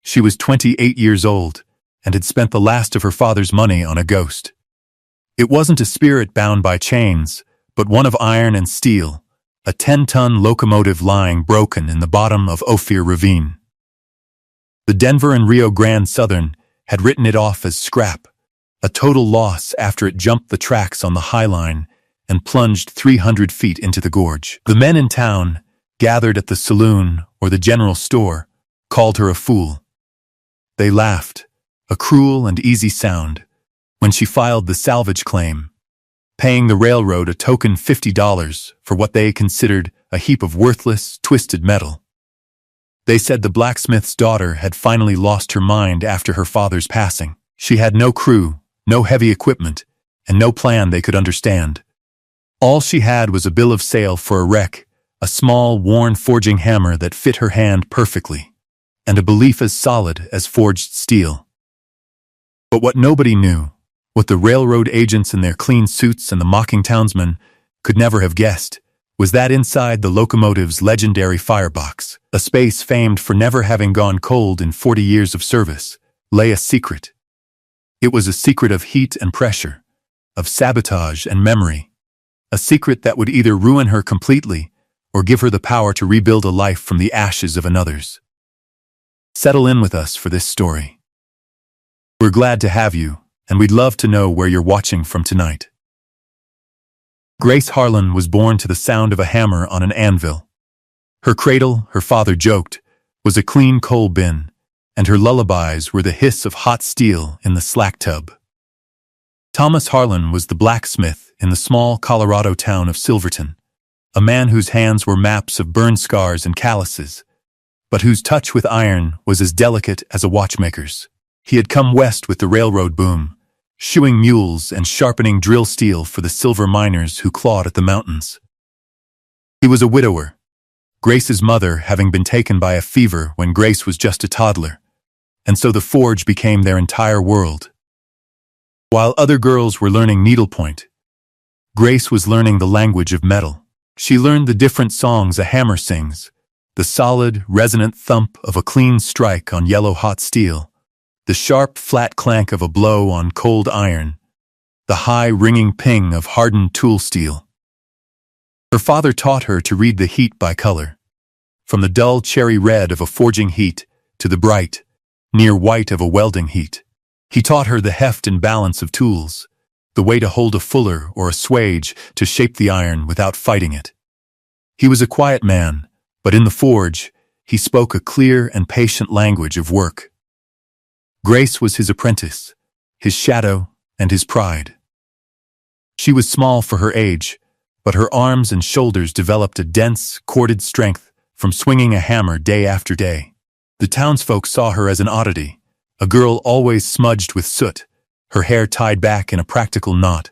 She was 28 years old and had spent the last of her father's money on a ghost. It wasn't a spirit bound by chains, but one of iron and steel, a 10-ton locomotive lying broken in the bottom of Ophir Ravine. The Denver and Rio Grande Southern had written it off as scrap, a total loss after it jumped the tracks on the High Line and plunged 300 feet into the gorge. The men in town, gathered at the saloon or the general store, called her a fool. They laughed, a cruel and easy sound, when she filed the salvage claim, paying the railroad a token $50 for what they considered a heap of worthless, twisted metal. They said the blacksmith's daughter had finally lost her mind after her father's passing. She had no crew, no heavy equipment, and no plan they could understand. All she had was a bill of sale for a wreck, a small, worn forging hammer that fit her hand perfectly, and a belief as solid as forged steel. But what nobody knew, what the railroad agents in their clean suits and the mocking townsmen could never have guessed, was that inside the locomotive's legendary firebox, a space famed for never having gone cold in 40 years of service, lay a secret. It was a secret of heat and pressure, of sabotage and memory, a secret that would either ruin her completely or give her the power to rebuild a life from the ashes of another's. Settle in with us for this story. We're glad to have you, and we'd love to know where you're watching from tonight. Grace Harlan was born to the sound of a hammer on an anvil. Her cradle, her father joked, was a clean coal bin, and her lullabies were the hiss of hot steel in the slack tub. Thomas Harlan was the blacksmith in the small Colorado town of Silverton, a man whose hands were maps of burn scars and calluses, but whose touch with iron was as delicate as a watchmaker's. He had come west with the railroad boom, shoeing mules and sharpening drill steel for the silver miners who clawed at the mountains. He was a widower, Grace's mother having been taken by a fever when Grace was just a toddler, and so the forge became their entire world. While other girls were learning needlepoint, Grace was learning the language of metal. She learned the different songs a hammer sings, the solid, resonant thump of a clean strike on yellow-hot steel, the sharp, flat clank of a blow on cold iron, the high, ringing ping of hardened tool steel. Her father taught her to read the heat by color, from the dull cherry red of a forging heat to the bright, near white of a welding heat. He taught her the heft and balance of tools, the way to hold a fuller or a swage to shape the iron without fighting it. He was a quiet man, but in the forge, he spoke a clear and patient language of work. Grace was his apprentice, his shadow, and his pride. She was small for her age, but her arms and shoulders developed a dense, corded strength from swinging a hammer day after day. The townsfolk saw her as an oddity, a girl always smudged with soot, her hair tied back in a practical knot,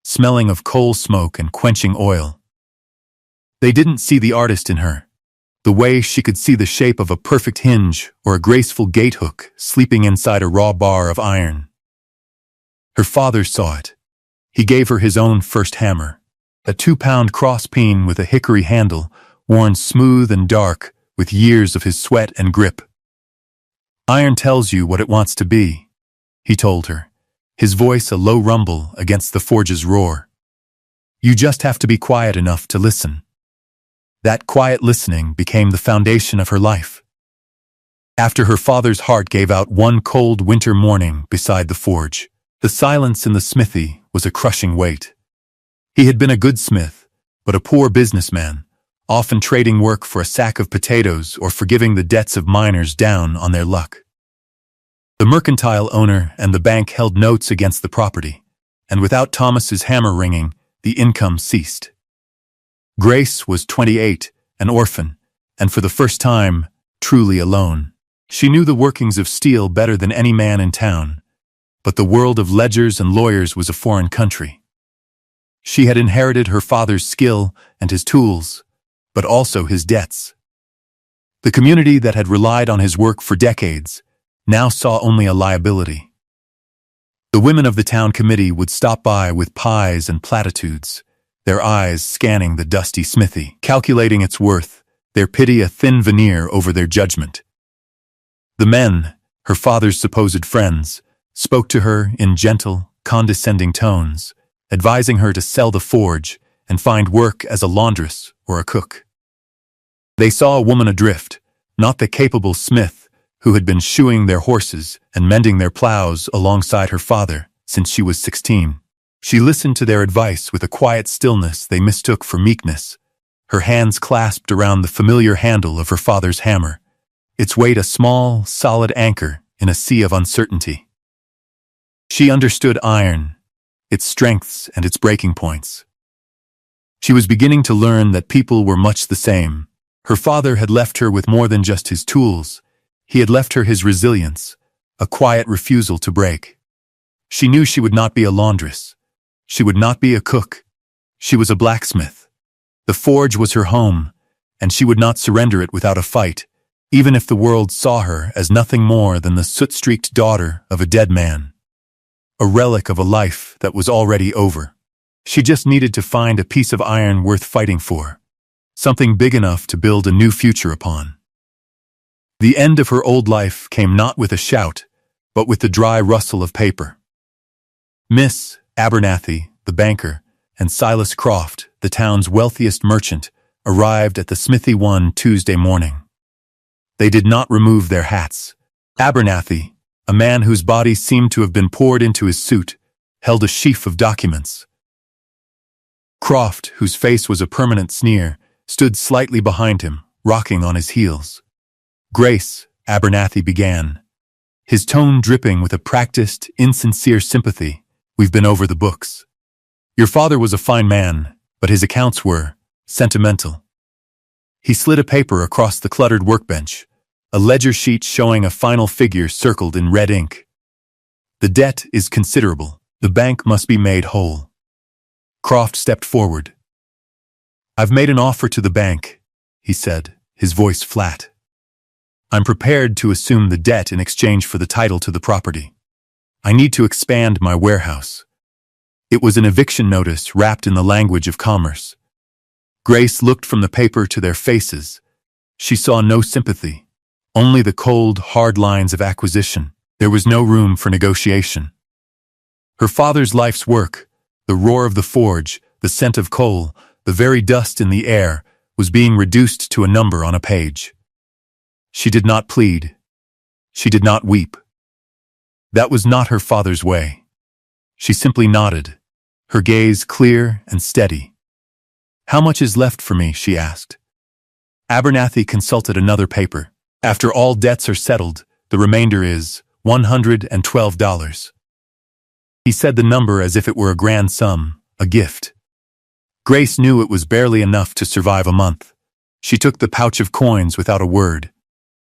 smelling of coal smoke and quenching oil. They didn't see the artist in her, the way she could see the shape of a perfect hinge or a graceful gate hook sleeping inside a raw bar of iron. Her father saw it. He gave her his own first hammer, a 2-pound cross peen with a hickory handle, worn smooth and dark with years of his sweat and grip. "Iron tells you what it wants to be," he told her, his voice a low rumble against the forge's roar. "You just have to be quiet enough to listen." That quiet listening became the foundation of her life. After her father's heart gave out one cold winter morning beside the forge, the silence in the smithy was a crushing weight. He had been a good smith, but a poor businessman, often trading work for a sack of potatoes or forgiving the debts of miners down on their luck. The mercantile owner and the bank held notes against the property, and without Thomas's hammer ringing, the income ceased. Grace was 28, an orphan, and for the first time, truly alone. She knew the workings of steel better than any man in town, but the world of ledgers and lawyers was a foreign country. She had inherited her father's skill and his tools, but also his debts. The community that had relied on his work for decades now saw only a liability. The women of the town committee would stop by with pies and platitudes, their eyes scanning the dusty smithy, calculating its worth, their pity a thin veneer over their judgment. The men, her father's supposed friends, spoke to her in gentle, condescending tones, advising her to sell the forge and find work as a laundress or a cook. They saw a woman adrift, not the capable smith who had been shoeing their horses and mending their plows alongside her father since she was 16. She listened to their advice with a quiet stillness they mistook for meekness, her hands clasped around the familiar handle of her father's hammer, its weight a small, solid anchor in a sea of uncertainty. She understood iron, its strengths and its breaking points. She was beginning to learn that people were much the same. Her father had left her with more than just his tools. He had left her his resilience, a quiet refusal to break. She knew she would not be a laundress. She would not be a cook. She was a blacksmith. The forge was her home, and she would not surrender it without a fight, even if the world saw her as nothing more than the soot-streaked daughter of a dead man. A relic of a life that was already over. She just needed to find a piece of iron worth fighting for, something big enough to build a new future upon. The end of her old life came not with a shout, but with the dry rustle of paper. Miss Abernathy, the banker, and Silas Croft, the town's wealthiest merchant, arrived at the smithy one Tuesday morning. They did not remove their hats. Abernathy, a man whose body seemed to have been poured into his suit, held a sheaf of documents. Croft, whose face was a permanent sneer, stood slightly behind him, rocking on his heels. "Grace," Abernathy began, his tone dripping with a practiced, insincere sympathy, "we've been over the books. Your father was a fine man, but his accounts were sentimental." He slid a paper across the cluttered workbench, a ledger sheet showing a final figure circled in red ink. "The debt is considerable. The bank must be made whole." Croft stepped forward. "I've made an offer to the bank," he said, his voice flat. "I'm prepared to assume the debt in exchange for the title to the property. I need to expand my warehouse." It was an eviction notice wrapped in the language of commerce. Grace looked from the paper to their faces. She saw no sympathy, only the cold, hard lines of acquisition. There was no room for negotiation. Her father's life's work, the roar of the forge, the scent of coal, the very dust in the air, was being reduced to a number on a page. She did not plead. She did not weep. That was not her father's way. She simply nodded, her gaze clear and steady. "How much is left for me?" she asked. Abernathy consulted another paper. "After all debts are settled, the remainder is $112. He said the number as if it were a grand sum, a gift. Grace knew it was barely enough to survive a month. She took the pouch of coins without a word.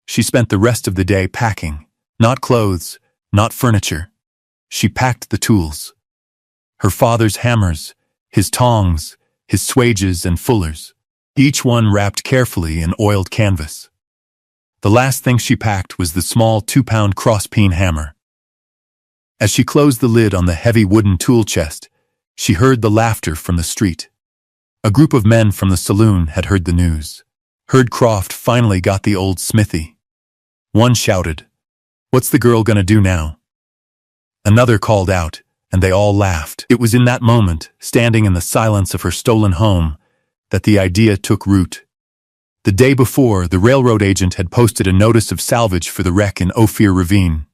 She spent the rest of the day packing, not clothes, not furniture. She packed the tools. Her father's hammers, his tongs, his swages and fullers, each one wrapped carefully in oiled canvas. The last thing she packed was the small 2-pound cross-peen hammer. As she closed the lid on the heavy wooden tool chest, she heard the laughter from the street. A group of men from the saloon had heard the news. Heard Croft finally got the old smithy. One shouted, "What's the girl gonna do now?" Another called out, and they all laughed. It was in that moment, standing in the silence of her stolen home, that the idea took root. The day before, the railroad agent had posted a notice of salvage for the wreck in Ophir Ravine.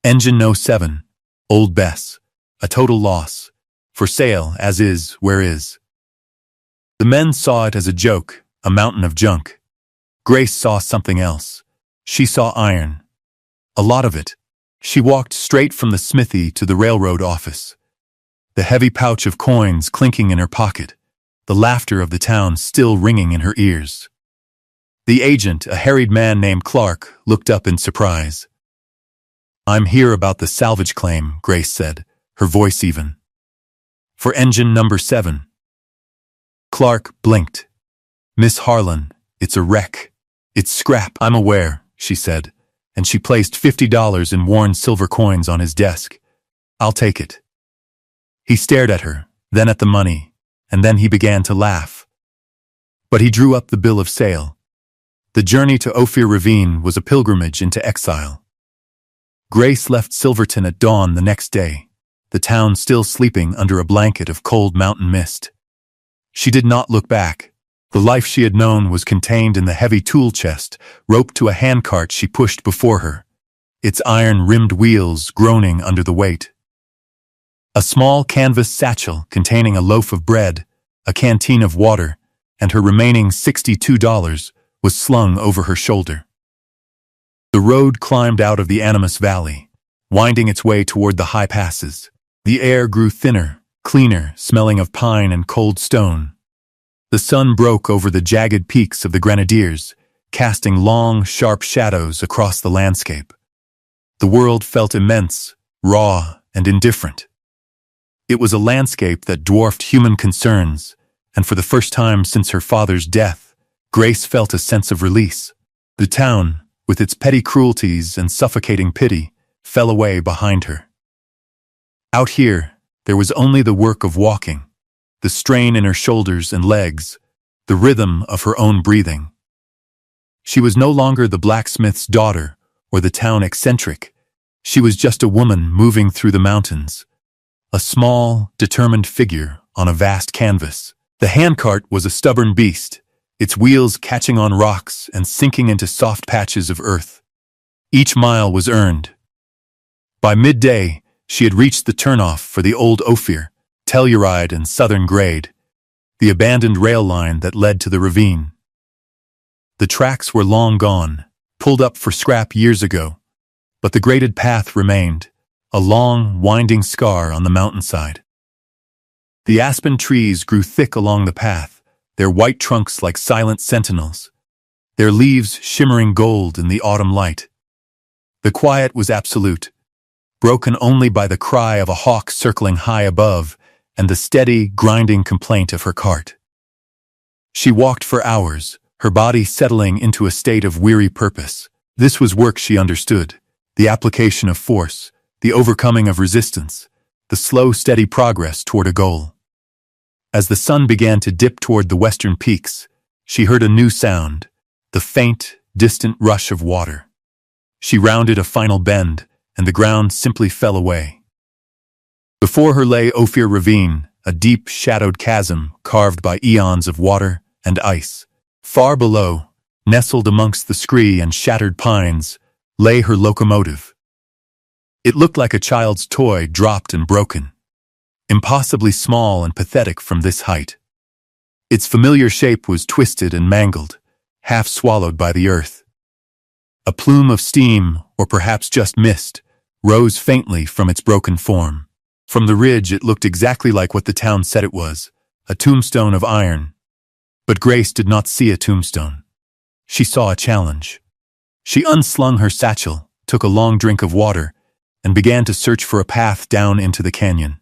Engine No. 7, Old Bess, a total loss, for sale as is, where is. The men saw it as a joke, a mountain of junk. Grace saw something else. She saw iron. A lot of it. She walked straight from the smithy to the railroad office. The heavy pouch of coins clinking in her pocket, the laughter of the town still ringing in her ears. The agent, a harried man named Clark, looked up in surprise. "I'm here about the salvage claim," Grace said, her voice even. "For engine number 7. Clark blinked. "Miss Harlan, it's a wreck. It's scrap." "I'm aware," she said, and she placed $50 in worn silver coins on his desk. "I'll take it." He stared at her, then at the money, and then he began to laugh. But he drew up the bill of sale. The journey to Ophir Ravine was a pilgrimage into exile. Grace left Silverton at dawn the next day, the town still sleeping under a blanket of cold mountain mist. She did not look back. The life she had known was contained in the heavy tool chest, roped to a handcart she pushed before her, its iron-rimmed wheels groaning under the weight. A small canvas satchel containing a loaf of bread, a canteen of water, and her remaining $62 was slung over her shoulder. The road climbed out of the Animus Valley, winding its way toward the high passes. The air grew thinner, cleaner, smelling of pine and cold stone. The sun broke over the jagged peaks of the Grenadiers, casting long, sharp shadows across the landscape. The world felt immense, raw, and indifferent. It was a landscape that dwarfed human concerns, and for the first time since her father's death, Grace felt a sense of release. The town, with its petty cruelties and suffocating pity, fell away behind her. Out here, there was only the work of walking, the strain in her shoulders and legs, the rhythm of her own breathing. She was no longer the blacksmith's daughter or the town eccentric. She was just a woman moving through the mountains, a small, determined figure on a vast canvas. The handcart was a stubborn beast, its wheels catching on rocks and sinking into soft patches of earth. Each mile was earned. By midday, she had reached the turnoff for the old Ophir, Telluride and Southern Grade, the abandoned rail line that led to the ravine. The tracks were long gone, pulled up for scrap years ago, but the graded path remained, a long, winding scar on the mountainside. The aspen trees grew thick along the path, their white trunks like silent sentinels, their leaves shimmering gold in the autumn light. The quiet was absolute, broken only by the cry of a hawk circling high above and the steady, grinding complaint of her cart. She walked for hours, her body settling into a state of weary purpose. This was work she understood, the application of force, the overcoming of resistance, the slow, steady progress toward a goal. As the sun began to dip toward the western peaks, she heard a new sound, the faint, distant rush of water. She rounded a final bend, and the ground simply fell away. Before her lay Ophir Ravine, a deep, shadowed chasm carved by eons of water and ice. Far below, nestled amongst the scree and shattered pines, lay her locomotive. It looked like a child's toy dropped and broken, impossibly small and pathetic from this height. Its familiar shape was twisted and mangled, half swallowed by the earth. A plume of steam, or perhaps just mist, rose faintly from its broken form. From the ridge it looked exactly like what the town said it was, a tombstone of iron. But Grace did not see a tombstone. She saw a challenge. She unslung her satchel, took a long drink of water, and began to search for a path down into the canyon.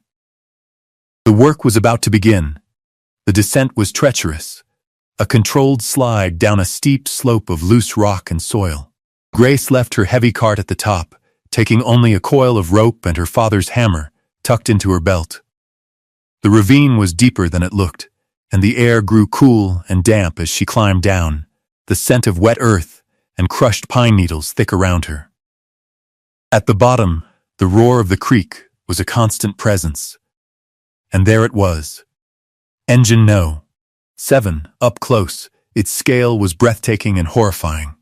The work was about to begin. The descent was treacherous, a controlled slide down a steep slope of loose rock and soil. Grace left her heavy cart at the top, taking only a coil of rope and her father's hammer tucked into her belt. The ravine was deeper than it looked, and the air grew cool and damp as she climbed down, the scent of wet earth and crushed pine needles thick around her. At the bottom, the roar of the creek was a constant presence. And there it was. Engine No. 7, up close, its scale was breathtaking and horrifying.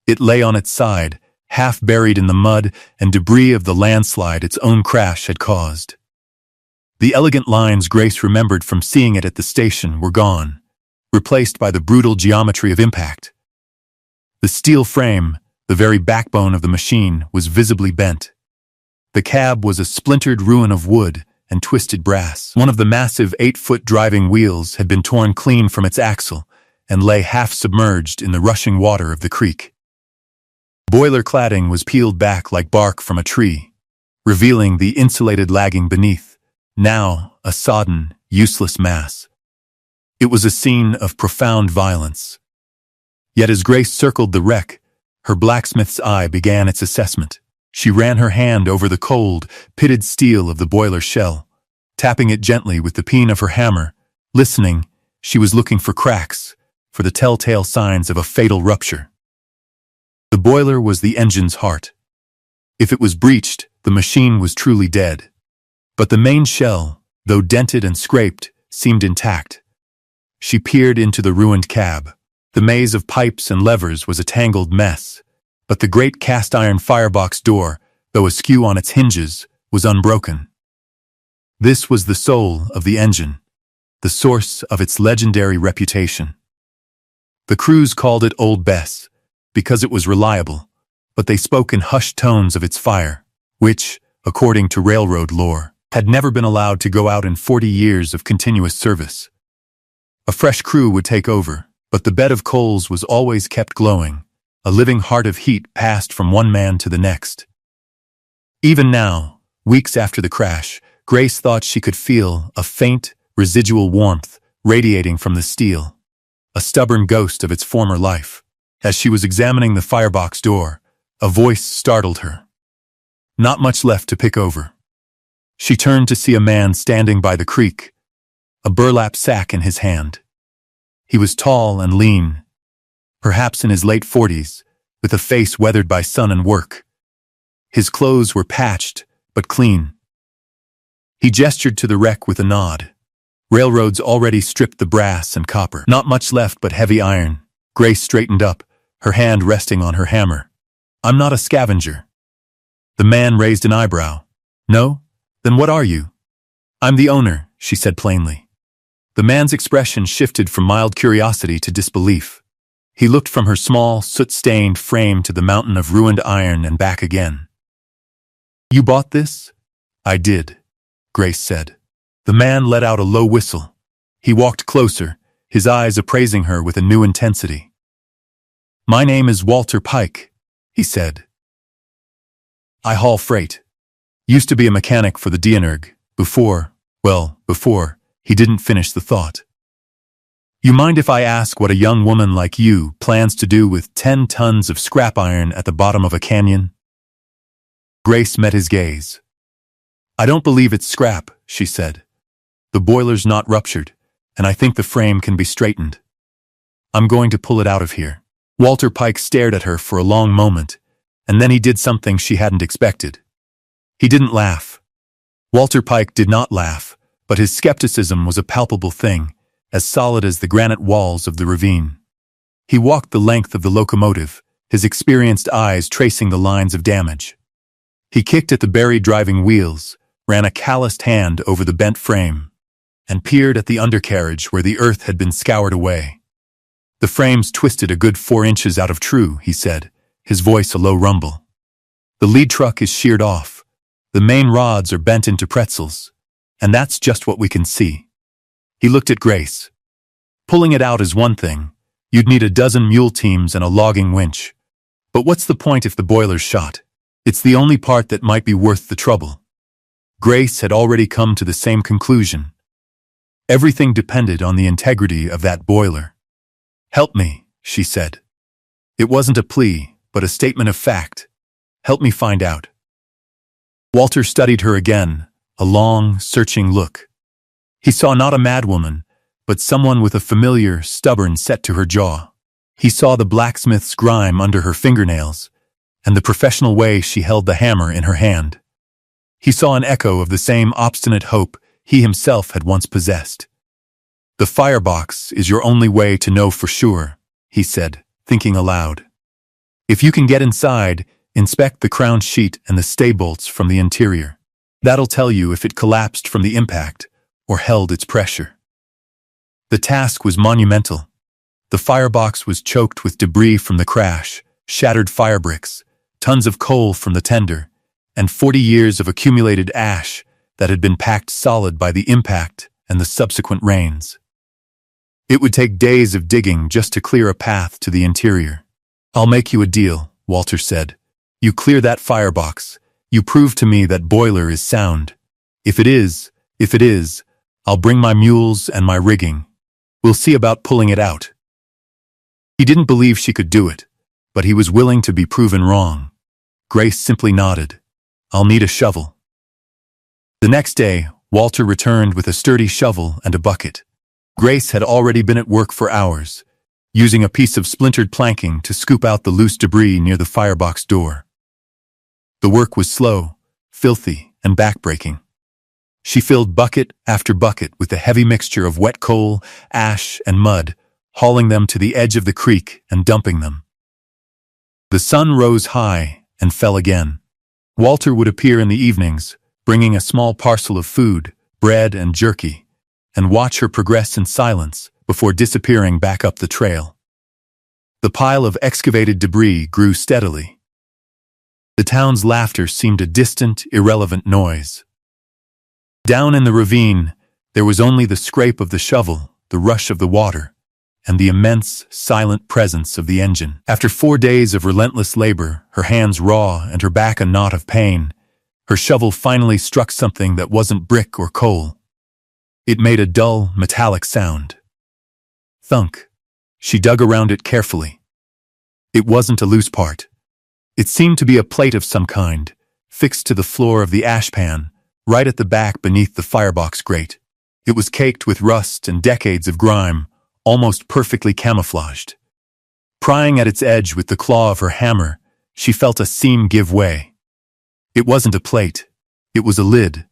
It lay on its side, half buried in the mud and debris of the landslide its own crash had caused. The elegant lines Grace remembered from seeing it at the station were gone, replaced by the brutal geometry of impact. The steel frame, the very backbone of the machine, was visibly bent. The cab was a splintered ruin of wood and twisted brass. One of the massive 8-foot driving wheels had been torn clean from its axle and lay half submerged in the rushing water of the creek. Boiler cladding was peeled back like bark from a tree, revealing the insulated lagging beneath, now a sodden, useless mass. It was a scene of profound violence. Yet as Grace circled the wreck, her blacksmith's eye began its assessment. She ran her hand over the cold, pitted steel of the boiler shell, tapping it gently with the peen of her hammer. Listening, she was looking for cracks, for the telltale signs of a fatal rupture. The boiler was the engine's heart. If it was breached, the machine was truly dead. But the main shell, though dented and scraped, seemed intact. She peered into the ruined cab. The maze of pipes and levers was a tangled mess, but the great cast-iron firebox door, though askew on its hinges, was unbroken. This was the soul of the engine, the source of its legendary reputation. The crews called it Old Bess because it was reliable, but they spoke in hushed tones of its fire, which, according to railroad lore, had never been allowed to go out in 40 years of continuous service. A fresh crew would take over, but the bed of coals was always kept glowing, a living heart of heat passed from one man to the next. Even now, weeks after the crash, Grace thought she could feel a faint, residual warmth radiating from the steel, a stubborn ghost of its former life. As she was examining the firebox door, a voice startled her. Not much left to pick over. She turned to see a man standing by the creek, a burlap sack in his hand. He was tall and lean, perhaps in his late 40s, with a face weathered by sun and work. His clothes were patched, but clean. He gestured to the wreck with a nod. Railroads already stripped the brass and copper. Not much left but heavy iron. Grace straightened up, her hand resting on her hammer. I'm not a scavenger. The man raised an eyebrow. No? Then what are you? I'm the owner, she said plainly. The man's expression shifted from mild curiosity to disbelief. He looked from her small, soot-stained frame to the mountain of ruined iron and back again. You bought this? I did, Grace said. The man let out a low whistle. He walked closer, his eyes appraising her with a new intensity. My name is Walter Pike, he said. I haul freight. Used to be a mechanic for the Dienerg, before, he didn't finish the thought. You mind if I ask what a young woman like you plans to do with 10 tons of scrap iron at the bottom of a canyon? Grace met his gaze. I don't believe it's scrap, she said. The boiler's not ruptured, and I think the frame can be straightened. I'm going to pull it out of here. Walter Pike stared at her for a long moment, and then he did something she hadn't expected. He didn't laugh. Walter Pike did not laugh, but his skepticism was a palpable thing, as solid as the granite walls of the ravine. He walked the length of the locomotive, his experienced eyes tracing the lines of damage. He kicked at the buried driving wheels, ran a calloused hand over the bent frame, and peered at the undercarriage where the earth had been scoured away. The frame's twisted a good 4 inches out of true, he said, his voice a low rumble. The lead truck is sheared off. The main rods are bent into pretzels, and that's just what we can see. He looked at Grace. Pulling it out is one thing. You'd need a dozen mule teams and a logging winch. But what's the point if the boiler's shot? It's the only part that might be worth the trouble. Grace had already come to the same conclusion. Everything depended on the integrity of that boiler. Help me, she said. It wasn't a plea, but a statement of fact. Help me find out. Walter studied her again, a long, searching look. He saw not a madwoman, but someone with a familiar, stubborn set to her jaw. He saw the blacksmith's grime under her fingernails, and the professional way she held the hammer in her hand. He saw an echo of the same obstinate hope he himself had once possessed. The firebox is your only way to know for sure, he said, thinking aloud. If you can get inside, inspect the crown sheet and the stay bolts from the interior. That'll tell you if it collapsed from the impact or held its pressure. The task was monumental. The firebox was choked with debris from the crash, shattered fire bricks, tons of coal from the tender, and 40 years of accumulated ash that had been packed solid by the impact and the subsequent rains. It would take days of digging just to clear a path to the interior. I'll make you a deal, Walter said. You clear that firebox. You prove to me that boiler is sound. If it is, I'll bring my mules and my rigging. We'll see about pulling it out. He didn't believe she could do it, but he was willing to be proven wrong. Grace simply nodded. I'll need a shovel. The next day, Walter returned with a sturdy shovel and a bucket. Grace had already been at work for hours, using a piece of splintered planking to scoop out the loose debris near the firebox door. The work was slow, filthy, and backbreaking. She filled bucket after bucket with the heavy mixture of wet coal, ash, and mud, hauling them to the edge of the creek and dumping them. The sun rose high and fell again. Walter would appear in the evenings, bringing a small parcel of food, bread and jerky, and watch her progress in silence before disappearing back up the trail. The pile of excavated debris grew steadily. The town's laughter seemed a distant, irrelevant noise. Down in the ravine, there was only the scrape of the shovel, the rush of the water, and the immense, silent presence of the engine. After 4 days of relentless labor, her hands raw and her back a knot of pain, her shovel finally struck something that wasn't brick or coal. It made a dull, metallic sound. Thunk. She dug around it carefully. It wasn't a loose part. It seemed to be a plate of some kind, fixed to the floor of the ashpan, right at the back beneath the firebox grate. It was caked with rust and decades of grime, almost perfectly camouflaged. Prying at its edge with the claw of her hammer, she felt a seam give way. It wasn't a plate. It was a lid.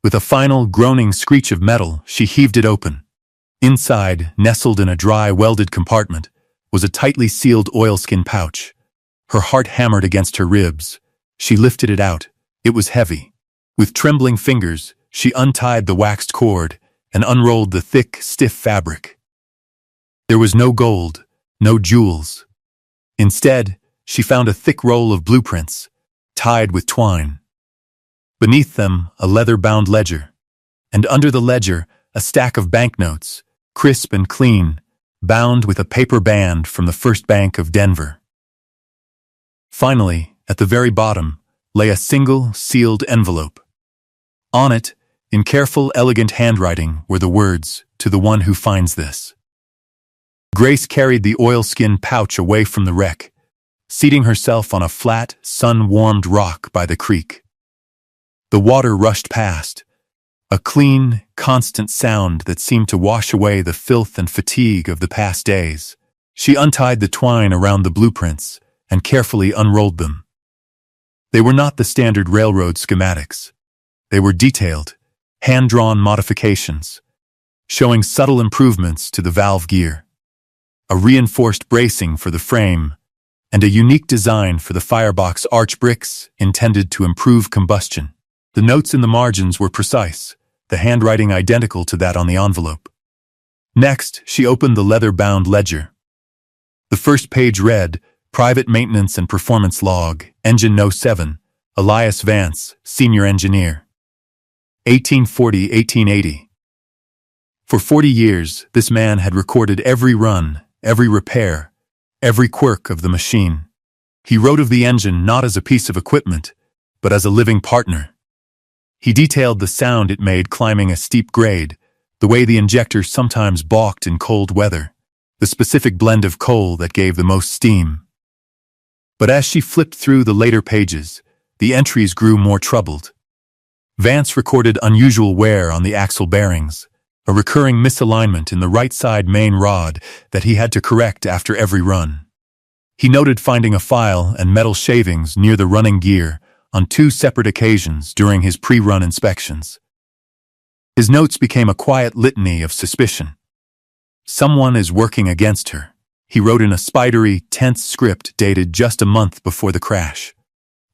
With a final, groaning screech of metal, she heaved it open. Inside, nestled in a dry, welded compartment, was a tightly sealed oilskin pouch. Her heart hammered against her ribs. She lifted it out. It was heavy. With trembling fingers, she untied the waxed cord and unrolled the thick, stiff fabric. There was no gold, no jewels. Instead, she found a thick roll of blueprints, tied with twine. Beneath them, a leather-bound ledger, and under the ledger, a stack of banknotes, crisp and clean, bound with a paper band from the First Bank of Denver. Finally, at the very bottom, lay a single, sealed envelope. On it, in careful, elegant handwriting, were the words, "To the one who finds this." Grace carried the oilskin pouch away from the wreck, seating herself on a flat, sun-warmed rock by the creek. The water rushed past, a clean, constant sound that seemed to wash away the filth and fatigue of the past days. She untied the twine around the blueprints and carefully unrolled them. They were not the standard railroad schematics. They were detailed, hand-drawn modifications, showing subtle improvements to the valve gear, a reinforced bracing for the frame, and a unique design for the firebox arch bricks intended to improve combustion. The notes in the margins were precise, the handwriting identical to that on the envelope. Next, she opened the leather-bound ledger. The first page read, "Private Maintenance and Performance Log, Engine No. 7, Elias Vance, Senior Engineer. 1840-1880. For 40 years, this man had recorded every run, every repair, every quirk of the machine. He wrote of the engine not as a piece of equipment, but as a living partner. He detailed the sound it made climbing a steep grade, the way the injector sometimes balked in cold weather, the specific blend of coal that gave the most steam. But as she flipped through the later pages, the entries grew more troubled. Vance recorded unusual wear on the axle bearings, a recurring misalignment in the right side main rod that he had to correct after every run. He noted finding a file and metal shavings near the running gear on 2 separate occasions during his pre-run inspections. His notes became a quiet litany of suspicion. "Someone is working against her," he wrote in a spidery, tense script dated just a month before the crash.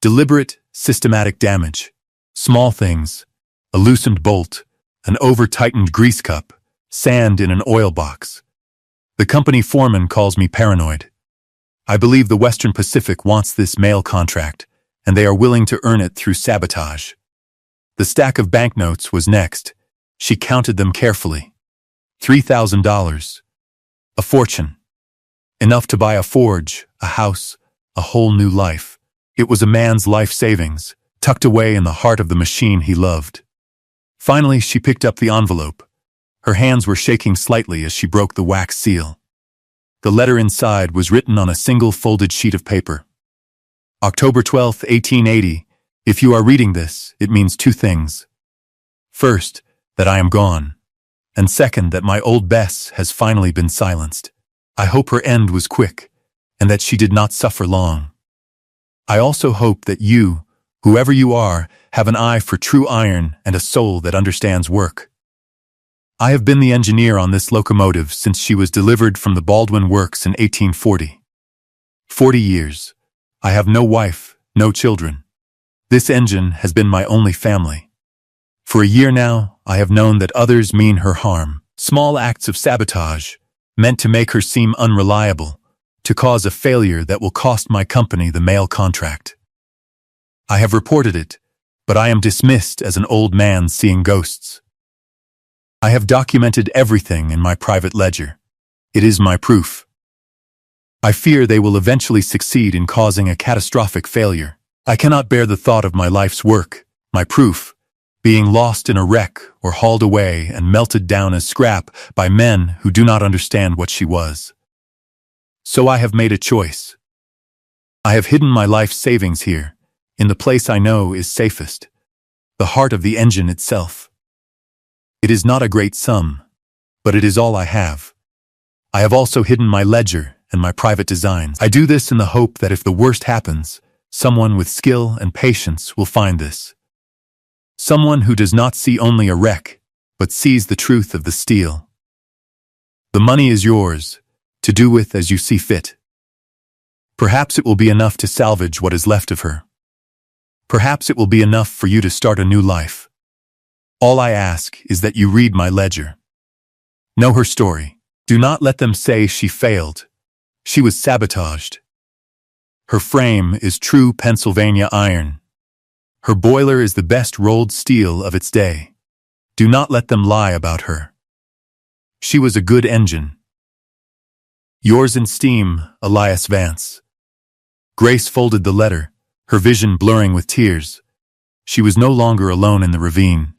"Deliberate, systematic damage. Small things, a loosened bolt, an over-tightened grease cup, sand in an oil box. The company foreman calls me paranoid. I believe the Western Pacific wants this mail contract, and they are willing to earn it through sabotage." The stack of banknotes was next. She counted them carefully. $3,000. A fortune. Enough to buy a forge, a house, a whole new life. It was a man's life savings, tucked away in the heart of the machine he loved. Finally, she picked up the envelope. Her hands were shaking slightly as she broke the wax seal. The letter inside was written on a single folded sheet of paper. October 12, 1880. If you are reading this, it means 2 things. First, that I am gone. And second, that my old Bess has finally been silenced. I hope her end was quick, and that she did not suffer long. I also hope that you, Whoever you are, have an eye for true iron and a soul that understands work. I have been the engineer on this locomotive since she was delivered from the Baldwin Works in 1840. 40 years. I have no wife, no children. This engine has been my only family. For a year now, I have known that others mean her harm, small acts of sabotage, meant to make her seem unreliable, to cause a failure that will cost my company the mail contract. I have reported it, but I am dismissed as an old man seeing ghosts. I have documented everything in my private ledger. It is my proof. I fear they will eventually succeed in causing a catastrophic failure. I cannot bear the thought of my life's work, my proof, being lost in a wreck or hauled away and melted down as scrap by men who do not understand what she was. So I have made a choice. I have hidden my life savings here, in the place I know is safest, the heart of the engine itself. It is not a great sum, but it is all I have. I have also hidden my ledger and my private designs. I do this in the hope that if the worst happens, someone with skill and patience will find this. Someone who does not see only a wreck, but sees the truth of the steel. The money is yours, to do with as you see fit. Perhaps it will be enough to salvage what is left of her. Perhaps it will be enough for you to start a new life. All I ask is that you read my ledger. Know her story. Do not let them say she failed. She was sabotaged. Her frame is true Pennsylvania iron. Her boiler is the best rolled steel of its day. Do not let them lie about her. She was a good engine. Yours in steam, Elias Vance. Grace folded the letter, her vision blurring with tears. She was no longer alone in the ravine.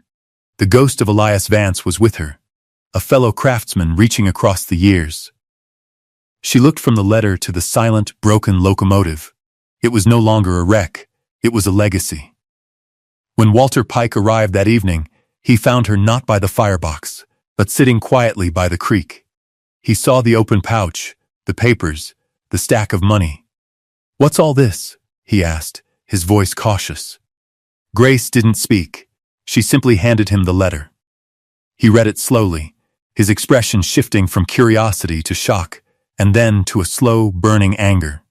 The ghost of Elias Vance was with her, a fellow craftsman reaching across the years. She looked from the letter to the silent, broken locomotive. It was no longer a wreck, it was a legacy. When Walter Pike arrived that evening, he found her not by the firebox, but sitting quietly by the creek. He saw the open pouch, the papers, the stack of money. "What's all this?" he asked, his voice cautious. Grace didn't speak. She simply handed him the letter. He read it slowly, his expression shifting from curiosity to shock, and then to a slow, burning anger.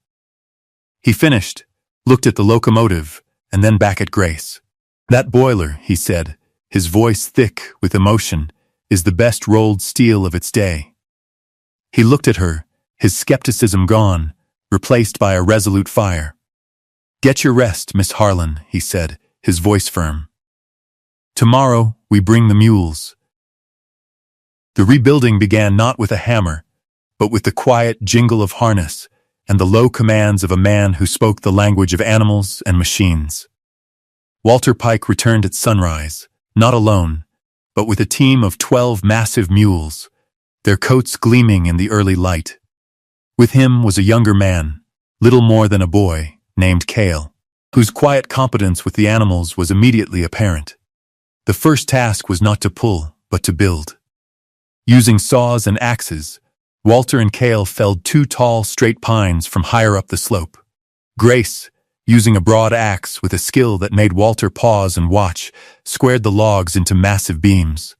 He finished, looked at the locomotive, and then back at Grace. "That boiler," he said, his voice thick with emotion, "is the best rolled steel of its day." He looked at her, his skepticism gone, replaced by a resolute fire. "Get your rest, Miss Harlan," he said, his voice firm. "Tomorrow we bring the mules." The rebuilding began not with a hammer, but with the quiet jingle of harness and the low commands of a man who spoke the language of animals and machines. Walter Pike returned at sunrise, not alone, but with a team of 12 massive mules, their coats gleaming in the early light. With him was a younger man, little more than a boy, named Cale, whose quiet competence with the animals was immediately apparent. The first task was not to pull, but to build. Using saws and axes, Walter and Cale felled 2 tall, straight pines from higher up the slope. Grace, using a broad axe with a skill that made Walter pause and watch, squared the logs into massive beams.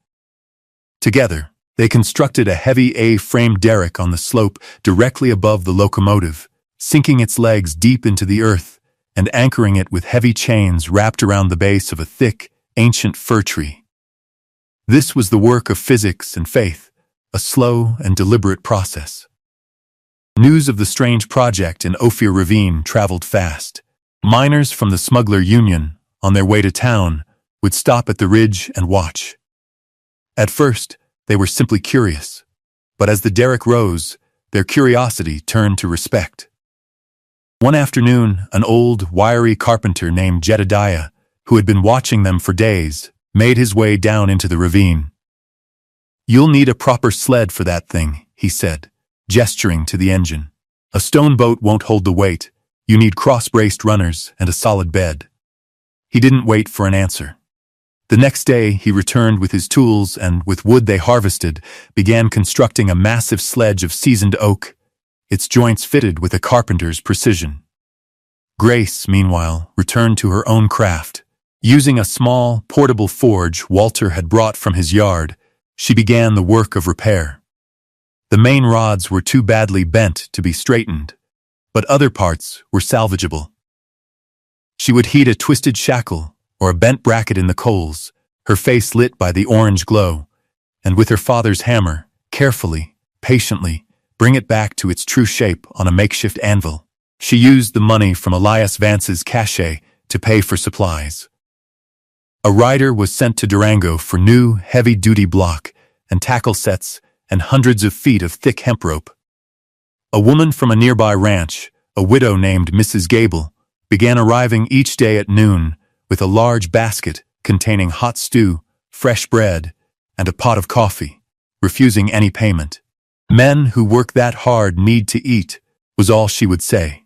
Together, they constructed a heavy A-frame derrick on the slope directly above the locomotive, sinking its legs deep into the earth and anchoring it with heavy chains wrapped around the base of a thick, ancient fir tree. This was the work of physics and faith, a slow and deliberate process. News of the strange project in Ophir Ravine traveled fast. Miners from the Smuggler Union, on their way to town, would stop at the ridge and watch. At first, they were simply curious, but as the derrick rose, their curiosity turned to respect. One afternoon, an old, wiry carpenter named Jedediah, who had been watching them for days, made his way down into the ravine. "You'll need a proper sled for that thing," he said, gesturing to the engine. "A stone boat won't hold the weight. You need cross-braced runners and a solid bed." He didn't wait for an answer. The next day, he returned with his tools and, with wood they harvested, began constructing a massive sledge of seasoned oak, its joints fitted with a carpenter's precision. Grace, meanwhile, returned to her own craft. Using a small, portable forge Walter had brought from his yard, she began the work of repair. The main rods were too badly bent to be straightened, but other parts were salvageable. She would heat a twisted shackle or a bent bracket in the coals, her face lit by the orange glow, and with her father's hammer, carefully, patiently, bring it back to its true shape on a makeshift anvil. She used the money from Elias Vance's cachet to pay for supplies. A rider was sent to Durango for new, heavy-duty block and tackle sets and hundreds of feet of thick hemp rope. A woman from a nearby ranch, a widow named Mrs. Gable, began arriving each day at noon with a large basket containing hot stew, fresh bread, and a pot of coffee, refusing any payment. "Men who work that hard need to eat," was all she would say.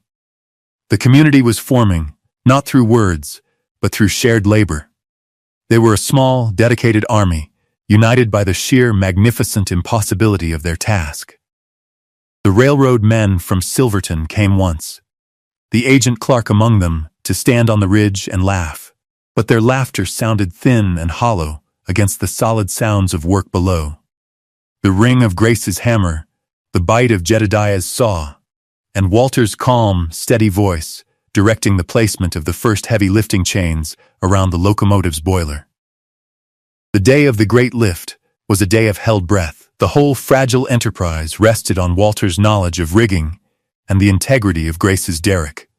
The community was forming, not through words, but through shared labor. They were a small, dedicated army, united by the sheer magnificent impossibility of their task. The railroad men from Silverton came once, the agent clerk among them, to stand on the ridge and laugh, but their laughter sounded thin and hollow against the solid sounds of work below. The ring of Grace's hammer, the bite of Jedediah's saw, and Walter's calm, steady voice directing the placement of the first heavy lifting chains around the locomotive's boiler. The day of the great lift was a day of held breath. The whole fragile enterprise rested on Walter's knowledge of rigging and the integrity of Grace's derrick.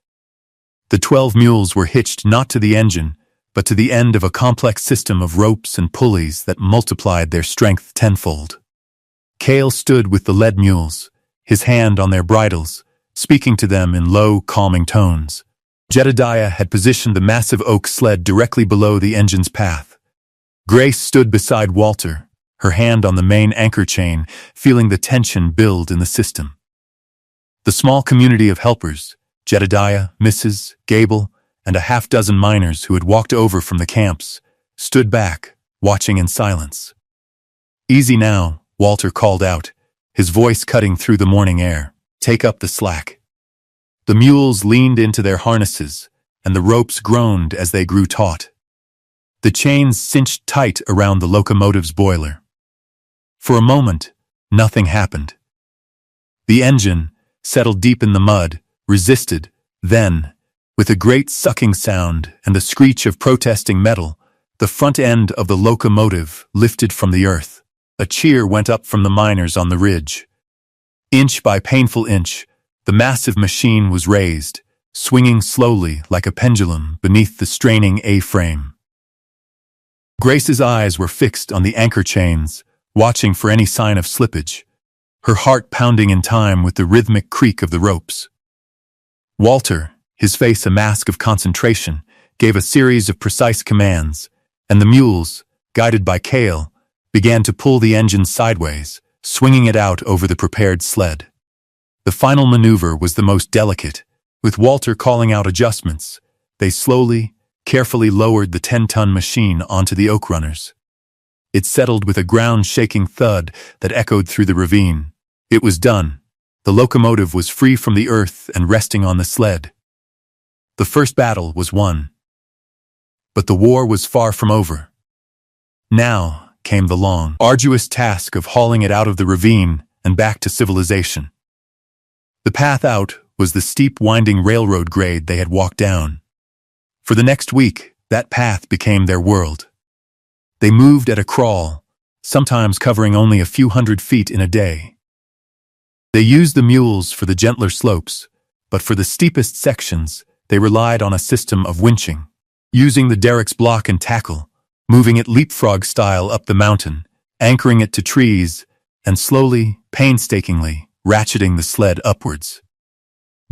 The 12 mules were hitched not to the engine, but to the end of a complex system of ropes and pulleys that multiplied their strength tenfold. Cale stood with the led mules, his hand on their bridles, speaking to them in low, calming tones. Jedediah had positioned the massive oak sled directly below the engine's path. Grace stood beside Walter, her hand on the main anchor chain, feeling the tension build in the system. The small community of helpers, Jedediah, Mrs. Gable, and a half-dozen miners who had walked over from the camps, stood back, watching in silence. "Easy now," Walter called out, his voice cutting through the morning air. "Take up the slack." The mules leaned into their harnesses, and the ropes groaned as they grew taut. The chains cinched tight around the locomotive's boiler. For a moment, nothing happened. The engine, settled deep in the mud, resisted. Then, with a great sucking sound and the screech of protesting metal, the front end of the locomotive lifted from the earth. A cheer went up from the miners on the ridge. Inch by painful inch, the massive machine was raised, swinging slowly like a pendulum beneath the straining A-frame. Grace's eyes were fixed on the anchor chains, watching for any sign of slippage, her heart pounding in time with the rhythmic creak of the ropes. Walter, his face a mask of concentration, gave a series of precise commands, and the mules, guided by Cale, began to pull the engine sideways, swinging it out over the prepared sled. The final maneuver was the most delicate. With Walter calling out adjustments, they slowly, carefully lowered the 10-ton machine onto the oak runners. It settled with a ground-shaking thud that echoed through the ravine. It was done. The locomotive was free from the earth and resting on the sled. The first battle was won. But the war was far from over. Now came the long, arduous task of hauling it out of the ravine and back to civilization. The path out was the steep, winding railroad grade they had walked down. For the next week, that path became their world. They moved at a crawl, sometimes covering only a few hundred feet in a day. They used the mules for the gentler slopes, but for the steepest sections, they relied on a system of winching, using the derrick's block and tackle, moving it leapfrog style up the mountain, anchoring it to trees, and slowly, painstakingly, ratcheting the sled upwards.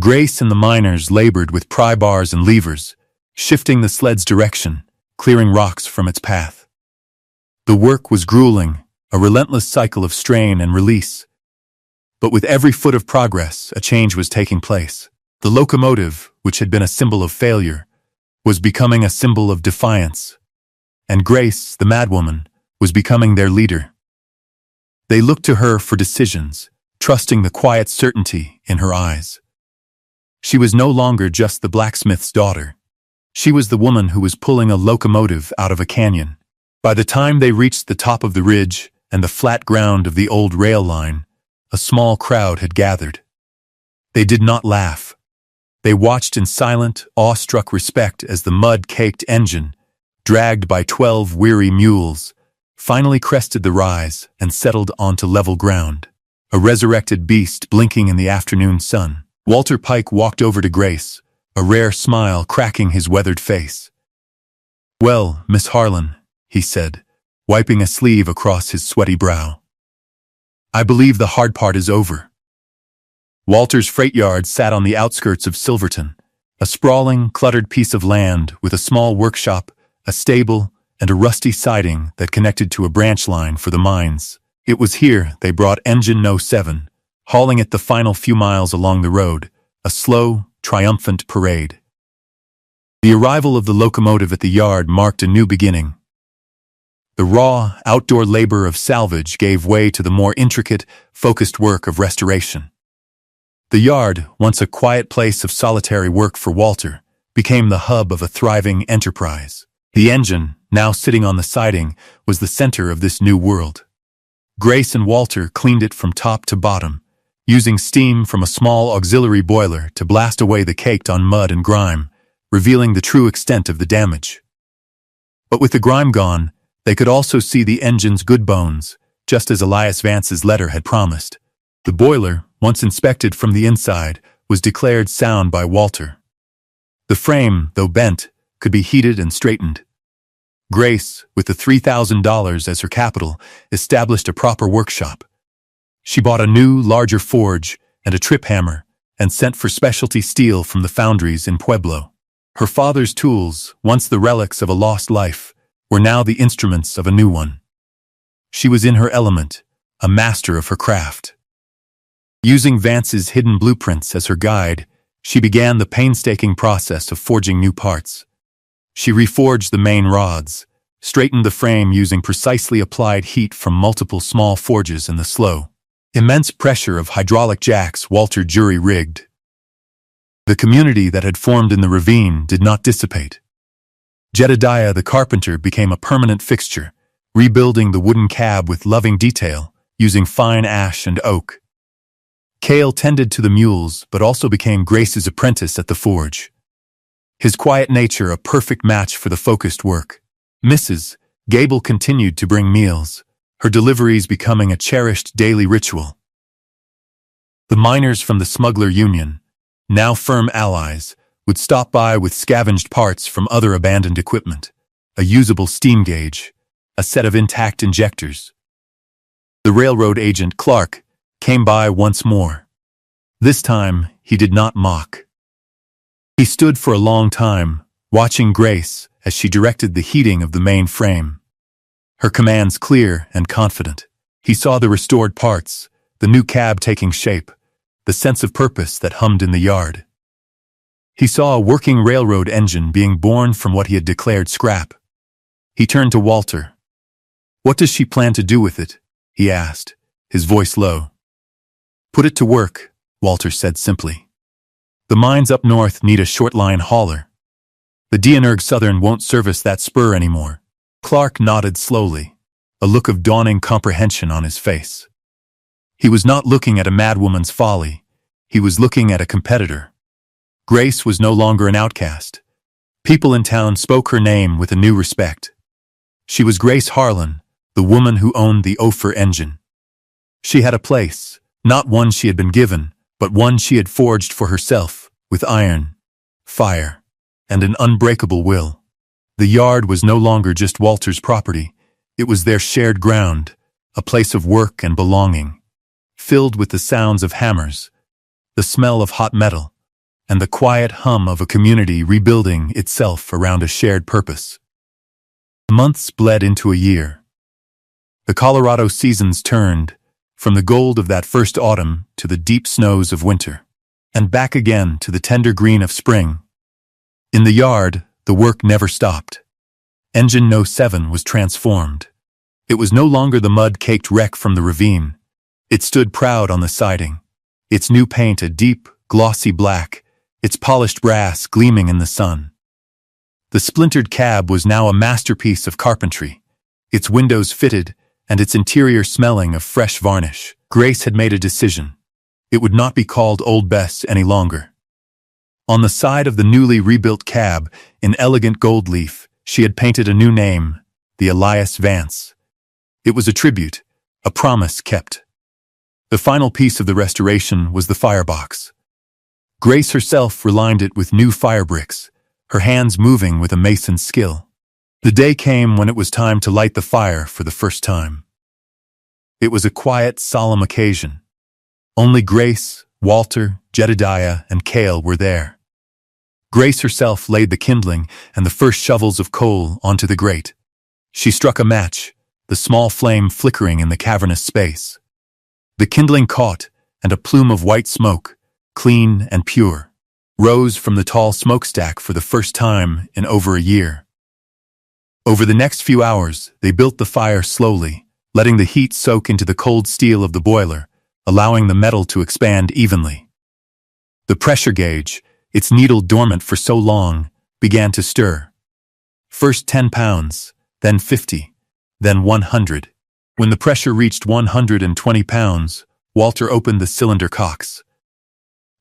Grace and the miners labored with pry bars and levers, shifting the sled's direction, clearing rocks from its path. The work was grueling, a relentless cycle of strain and release. But with every foot of progress, a change was taking place. The locomotive, which had been a symbol of failure, was becoming a symbol of defiance. And Grace, the madwoman, was becoming their leader. They looked to her for decisions, trusting the quiet certainty in her eyes. She was no longer just the blacksmith's daughter. She was the woman who was pulling a locomotive out of a canyon. By the time they reached the top of the ridge and the flat ground of the old rail line, a small crowd had gathered. They did not laugh. They watched in silent, awestruck respect as the mud-caked engine, dragged by 12 weary mules, finally crested the rise and settled onto level ground, a resurrected beast blinking in the afternoon sun. Walter Pike walked over to Grace, a rare smile cracking his weathered face. "Well, Miss Harlan," he said, wiping a sleeve across his sweaty brow. "I believe the hard part is over." Walter's freight yard sat on the outskirts of Silverton, a sprawling, cluttered piece of land with a small workshop, a stable, and a rusty siding that connected to a branch line for the mines. It was here they brought Engine No. 7, hauling it the final few miles along the road, a slow, triumphant parade. The arrival of the locomotive at the yard marked a new beginning. The raw, outdoor labor of salvage gave way to the more intricate, focused work of restoration. The yard, once a quiet place of solitary work for Walter, became the hub of a thriving enterprise. The engine, now sitting on the siding, was the center of this new world. Grace and Walter cleaned it from top to bottom, using steam from a small auxiliary boiler to blast away the caked on mud and grime, revealing the true extent of the damage. But with the grime gone, they could also see the engine's good bones, just as Elias Vance's letter had promised. The boiler, once inspected from the inside, was declared sound by Walter. The frame, though bent, could be heated and straightened. Grace, with the $3,000 as her capital, established a proper workshop. She bought a new, larger forge and a trip hammer and sent for specialty steel from the foundries in Pueblo. Her father's tools, once the relics of a lost life, were now the instruments of a new one. She was in her element, a master of her craft. Using Vance's hidden blueprints as her guide, she began the painstaking process of forging new parts. She reforged the main rods, straightened the frame using precisely applied heat from multiple small forges in the slow, immense pressure of hydraulic jacks Walter jury-rigged. The community that had formed in the ravine did not dissipate. Jedediah the carpenter became a permanent fixture, rebuilding the wooden cab with loving detail, using fine ash and oak. Cale tended to the mules, but also became Grace's apprentice at the forge. His quiet nature a perfect match for the focused work. Mrs. Gable continued to bring meals, her deliveries becoming a cherished daily ritual. The miners from the Smuggler Union, now firm allies, would stop by with scavenged parts from other abandoned equipment, a usable steam gauge, a set of intact injectors. The railroad agent, Clark, came by once more. This time, he did not mock. He stood for a long time, watching Grace as she directed the heating of the main frame. Her commands clear and confident. He saw the restored parts, the new cab taking shape, the sense of purpose that hummed in the yard. He saw a working railroad engine being born from what he had declared scrap. He turned to Walter. "What does she plan to do with it?" he asked, his voice low. "Put it to work," Walter said simply. "The mines up north need a short-line hauler. The Dianerg Southern won't service that spur anymore." Clark nodded slowly, a look of dawning comprehension on his face. He was not looking at a madwoman's folly. He was looking at a competitor. Grace was no longer an outcast. People in town spoke her name with a new respect. She was Grace Harlan, the woman who owned the Ophir engine. She had a place, not one she had been given, but one she had forged for herself, with iron, fire, and an unbreakable will. The yard was no longer just Walter's property. It was their shared ground, a place of work and belonging, filled with the sounds of hammers, the smell of hot metal, and the quiet hum of a community rebuilding itself around a shared purpose. Months bled into a year. The Colorado seasons turned, from the gold of that first autumn to the deep snows of winter, and back again to the tender green of spring. In the yard, the work never stopped. Engine No. 7 was transformed. It was no longer the mud-caked wreck from the ravine. It stood proud on the siding, its new paint a deep, glossy black, its polished brass gleaming in the sun. The splintered cab was now a masterpiece of carpentry, its windows fitted and its interior smelling of fresh varnish. Grace had made a decision. It would not be called Old Bess any longer. On the side of the newly rebuilt cab, in elegant gold leaf, she had painted a new name, the Elias Vance. It was a tribute, a promise kept. The final piece of the restoration was the firebox. Grace herself relined it with new fire bricks, her hands moving with a mason's skill. The day came when it was time to light the fire for the first time. It was a quiet, solemn occasion. Only Grace, Walter, Jedediah, and Cale were there. Grace herself laid the kindling and the first shovels of coal onto the grate. She struck a match, the small flame flickering in the cavernous space. The kindling caught, and a plume of white smoke, clean and pure, rose from the tall smokestack for the first time in over a year. Over the next few hours, they built the fire slowly, letting the heat soak into the cold steel of the boiler, allowing the metal to expand evenly. The pressure gauge, its needle dormant for so long, began to stir. First 10 pounds, then 50, then 100. When the pressure reached 120 pounds, Walter opened the cylinder cocks.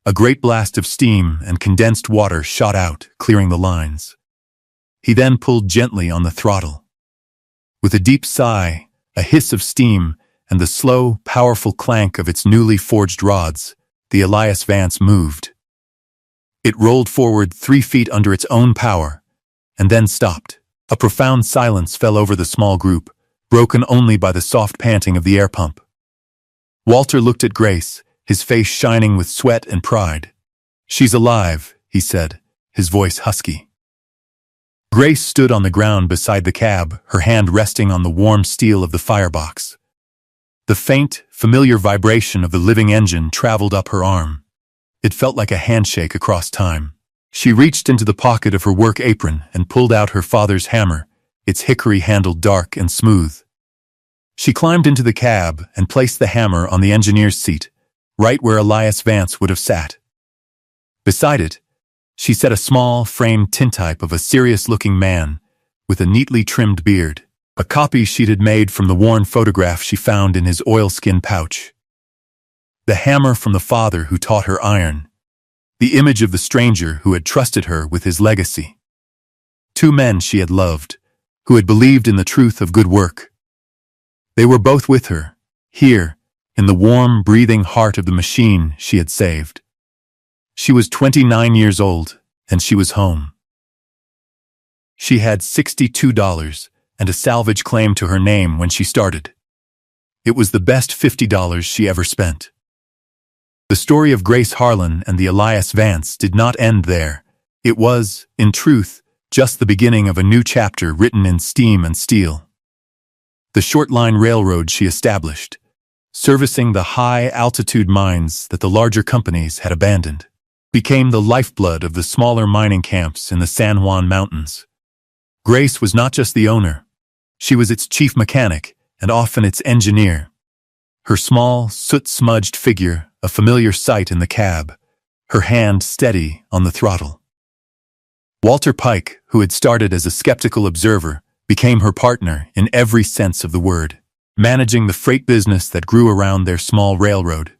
A great blast of steam and condensed water shot out, clearing the lines. He then pulled gently on the throttle. With a deep sigh, a hiss of steam, and the slow, powerful clank of its newly forged rods, the Elias Vance moved. It rolled forward 3 feet under its own power, and then stopped. A profound silence fell over the small group, broken only by the soft panting of the air pump. Walter looked at Grace, his face shining with sweat and pride. "She's alive," he said, his voice husky. Grace stood on the ground beside the cab, her hand resting on the warm steel of the firebox. The faint, familiar vibration of the living engine traveled up her arm. It felt like a handshake across time. She reached into the pocket of her work apron and pulled out her father's hammer, its hickory handle dark and smooth. She climbed into the cab and placed the hammer on the engineer's seat, right where Elias Vance would have sat. Beside it, she set a small, framed tintype of a serious-looking man with a neatly trimmed beard, a copy she'd had made from the worn photograph she found in his oilskin pouch. The hammer from the father who taught her iron, the image of the stranger who had trusted her with his legacy. 2 men she had loved, who had believed in the truth of good work. They were both with her, here, in the warm, breathing heart of the machine she had saved. She was 29 years old, and she was home. She had $62 and a salvage claim to her name when she started. It was the best $50 she ever spent. The story of Grace Harlan and the Elias Vance did not end there. It was, in truth, just the beginning of a new chapter written in steam and steel. The short-line railroad she established, servicing the high-altitude mines that the larger companies had abandoned, became the lifeblood of the smaller mining camps in the San Juan Mountains. Grace was not just the owner. She was its chief mechanic and often its engineer. Her small, soot-smudged figure, a familiar sight in the cab, her hand steady on the throttle. Walter Pike, who had started as a skeptical observer, became her partner in every sense of the word, managing the freight business that grew around their small railroad.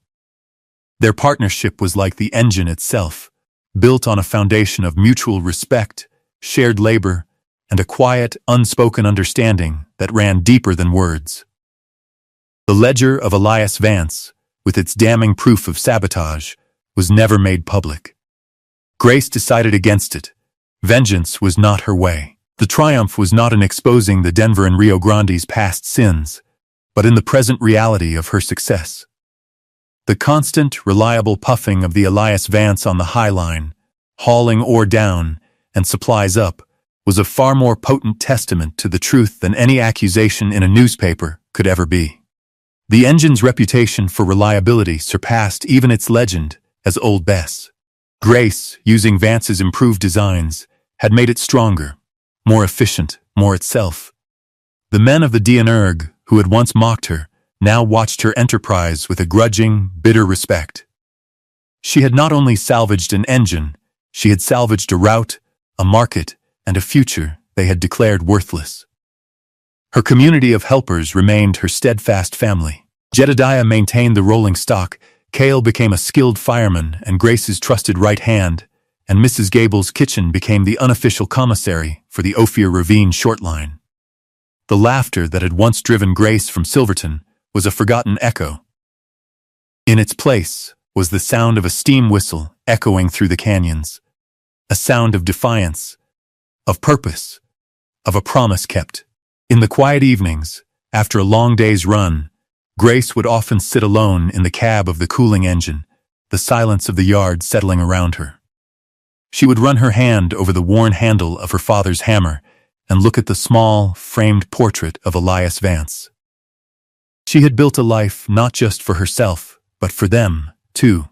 Their partnership was like the engine itself, built on a foundation of mutual respect, shared labor, and a quiet, unspoken understanding that ran deeper than words. The ledger of Elias Vance, with its damning proof of sabotage, was never made public. Grace decided against it. Vengeance was not her way. The triumph was not in exposing the Denver and Rio Grande's past sins, but in the present reality of her success. The constant, reliable puffing of the Elias Vance on the high line, hauling ore down and supplies up, was a far more potent testament to the truth than any accusation in a newspaper could ever be. The engine's reputation for reliability surpassed even its legend as Old Bess. Grace, using Vance's improved designs, had made it stronger, more efficient, more itself. The men of the DNRG, who had once mocked her, now watched her enterprise with a grudging, bitter respect. She had not only salvaged an engine, She had salvaged a route, a market, and a future they had declared worthless. Her community of helpers remained her steadfast family. Jedediah maintained the rolling stock, Cale became a skilled fireman and Grace's trusted right hand, and Mrs. Gable's kitchen became the unofficial commissary for the Ophir Ravine short line. The laughter that had once driven Grace from Silverton was a forgotten echo. In its place was the sound of a steam whistle echoing through the canyons, a sound of defiance, of purpose, of a promise kept. In the quiet evenings, after a long day's run, Grace would often sit alone in the cab of the cooling engine, the silence of the yard settling around her. She would run her hand over the worn handle of her father's hammer and look at the small, framed portrait of Elias Vance. She had built a life not just for herself, but for them, too,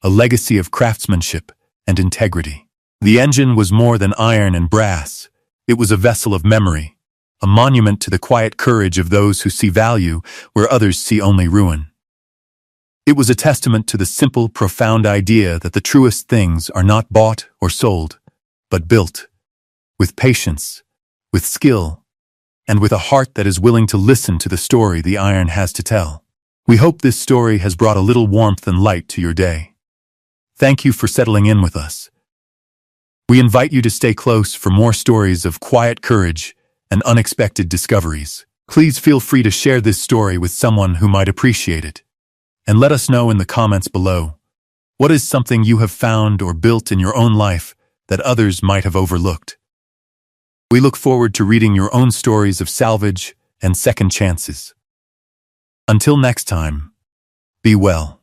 a legacy of craftsmanship and integrity. The engine was more than iron and brass. It was a vessel of memory, a monument to the quiet courage of those who see value where others see only ruin. It was a testament to the simple, profound idea that the truest things are not bought or sold, but built, with patience, with skill, and with a heart that is willing to listen to the story the iron has to tell. We hope this story has brought a little warmth and light to your day. Thank you for settling in with us. We invite you to stay close for more stories of quiet courage and unexpected discoveries. Please feel free to share this story with someone who might appreciate it. And let us know in the comments below, what is something you have found or built in your own life that others might have overlooked? We look forward to reading your own stories of salvage and second chances. Until next time, be well.